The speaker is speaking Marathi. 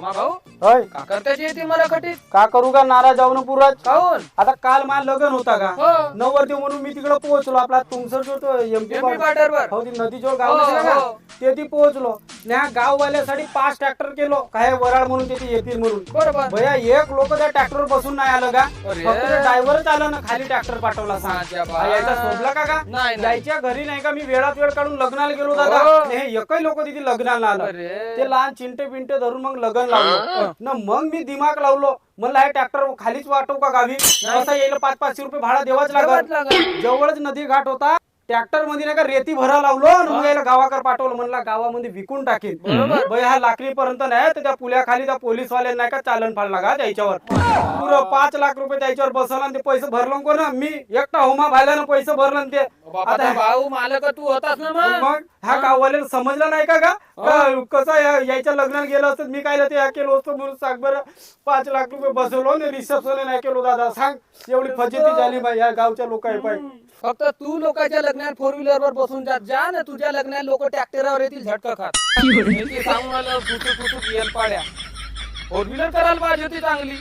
भाऊ होय का करताची येते मला कटीत का करू का नाराज जाऊ ना पुराज काऊन आता काल माझं लग्न होता का हो नवरदेव म्हणून मी तिकडे पोहोचलो आपला तुमसर जो तो एमपी एमपी बॉर्डर वर हो ती नदी जो गाव हो, नसेल का हो. ते ती पोहोचलो ह्या गाववाल्यासाठी 5 ट्रॅक्टर केलो काय वराळ म्हणून ते येतील म्हणून बरोबर भैया एक लोक त्या ट्रॅक्टर बसून नाही आलं का अरे. फक्त ड्रायव्हरच आलं ना खाली ट्रॅक्टर पाठवला सांग माझ्या बा. यायचा शोभला का नाही, नाही. जायच्या घरी नाही का मी वेळात वेळ काढून लग्नाला गेलो दादा हो. हे एकही लोक तिथे लग्नाला आलं अरे. ते लहान चिंटे पिंटे धरून मग लग्न लावलं ना मग मी दिमाग लावलो मला हे ट्रॅक्टर खालीच वाटव का गावी असं यायला 500-500 रुपये भाडा देवाच देवाच लागत लागत. जवळच नदी घाट होता ट्रॅक्टर मध्ये नाही का रेती भरा लावलो आणि मग याला गावाकडे पाठवलं म्हणला गावामध्ये विकून टाकेल बरोबर. बाई हा लाकडी पर्यंत नाही तर त्या पुल्याखाली त्या पोलीस वाले नाही का चालन फाडला का त्याच्यावर पुरं 5 लाख रुपये त्याच्यावर बसवला आणि ते पैसे भरलो कोण मी एकटा होमा भायला पैसे भरलं आणि ते बाबा आता भाऊ मालक तू होतास ना मग मग ह्या गाववाल्याला समजलं नाही का कसं यायच्या लग्नाला गेलं असतं मी काय ते केलं असतं म्हणून सांग बरं 5 लाख रुपये बसवलो आणि रिसेप्शन नाही केलो दादा सांग एवढी फजिती झाली बाई या गावच्या लोक आहे पाय फक्त तू लोकांच्या लग्नात 4 व्हीलर वर बसून जात जा ना तुझ्या लग्नात लोक ट्रॅक्टरवर येतील झटका खात मी ते सांगून आलं फुटू फुटू येल पाड्या 4 व्हीलर करायला पाहिजे होती चांगली